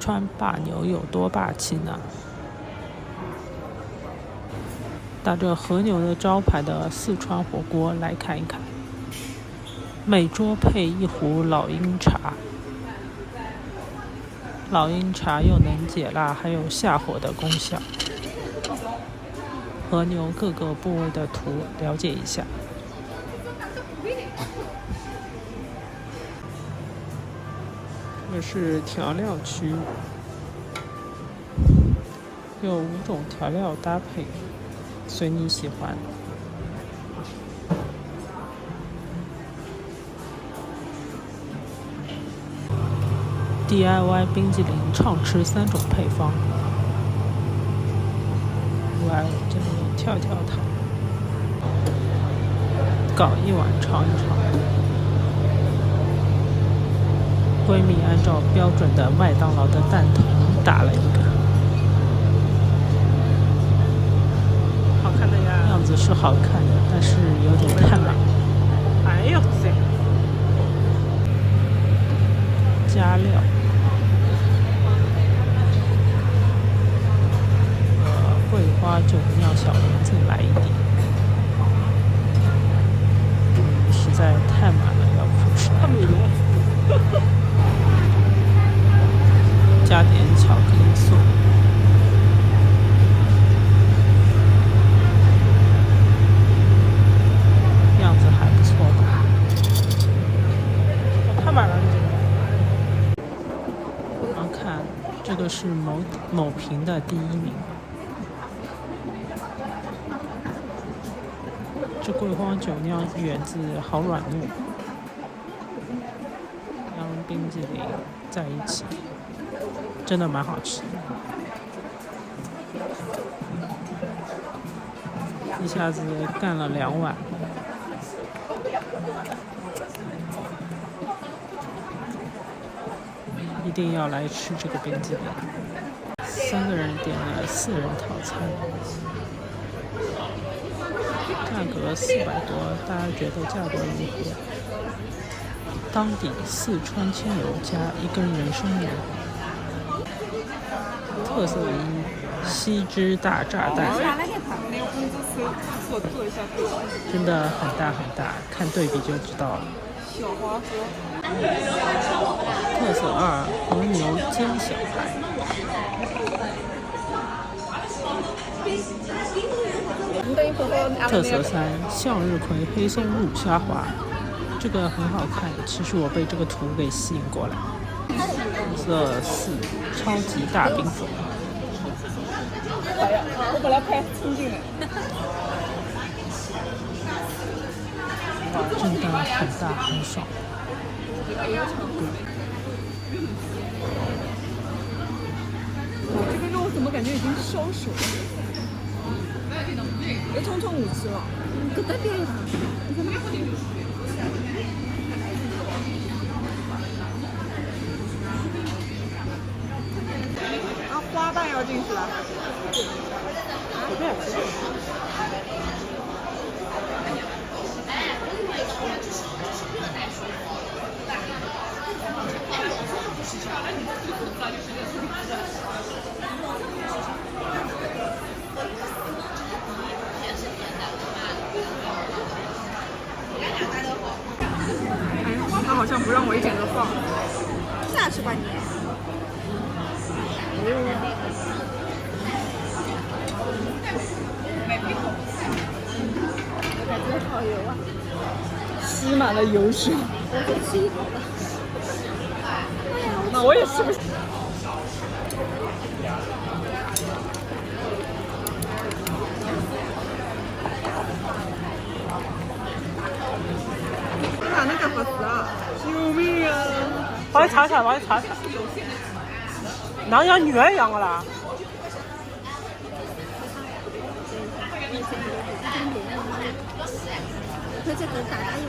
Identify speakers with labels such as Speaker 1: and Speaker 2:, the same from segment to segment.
Speaker 1: 川霸牛有多霸气呢？打着和牛的招牌的四川火锅来看一看，每桌配一壶老鹰茶。老鹰茶又能解辣，还有下火的功效。和牛各个部位的图了解一下。这是调料区，有5种调料搭配，随你喜欢。DIY 冰激凌畅吃3种配方。哇，这里有跳跳糖，搞一碗尝一尝。闺蜜按照标准的麦当劳的蛋筒打了一个，好看的呀，样子是好看的，但是有点太满。哎呦塞！加料，桂花酒酿小笼子来一点。实在太满了，要不吃太美了。加点巧克力素，样子还不错吧？太满了，然后看这个是某评的第1名。这桂花酒酿圆子好软糯，让冰激凌在一起。真的蛮好吃的，一下子干了2碗。一定要来吃这个冰激凌。3个人点了4人套餐，价格400多，大家觉得价格如何？当地四川清油加1根人参油。特色1：锡汁大炸弹，真的很大很大，看对比就知道了。特色2：和牛煎小排。特色3：向日葵黑松露虾滑，这个很好看，其实我被这个图给吸引过来。特色4：超级大冰粉。
Speaker 2: 我把它拍冲进来。
Speaker 1: 哇，真的很大很爽。
Speaker 2: 这个肉怎么感觉已经烧熟了？要冲5吃了。搁那边呀？花瓣要进去了。
Speaker 1: 随便吃。
Speaker 2: 他好像不让我一点都放。下去吧你。感觉好油啊！吸满了油水。我吃一口吧。那我也吃不下。哪能干好事啊！救命啊！
Speaker 1: 帮你查查，帮你查查。那像女儿一样的啦。
Speaker 3: 这个打打有，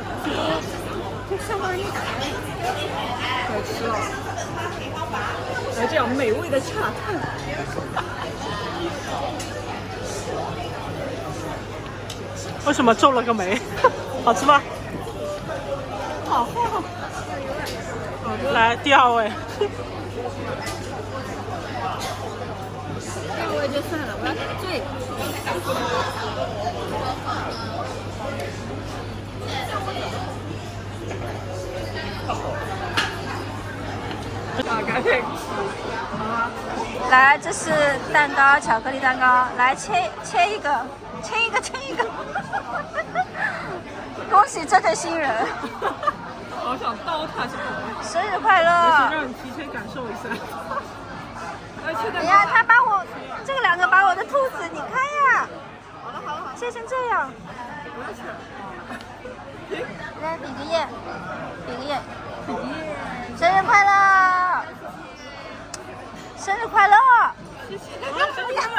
Speaker 3: 这上班你打打有，
Speaker 2: 快吃了，来这样美味的恰饭。
Speaker 1: 为什么皱了个眉？好吃吗？
Speaker 2: 好，
Speaker 1: 来第2位。
Speaker 3: 了就算了，我要醉。
Speaker 2: 啊，感觉。
Speaker 3: 来，这是蛋糕，巧克力蛋糕，来切一个，切一个。恭喜这对新人，
Speaker 2: 好想刀他这个。
Speaker 3: 生日快乐！
Speaker 2: 让你提前感受一下。
Speaker 3: 哎呀，他把我这个两个把我的兔子，你看呀，好，切成这样。
Speaker 2: 不要切。
Speaker 3: 来比个耶，生日快乐！生日快乐！
Speaker 2: 谢谢，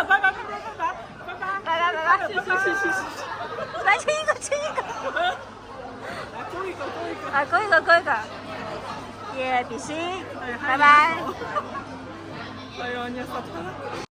Speaker 2: 拜拜。
Speaker 3: 来亲一个。来勾一个。耶，比心，拜拜。
Speaker 2: 哎呦，你傻他了。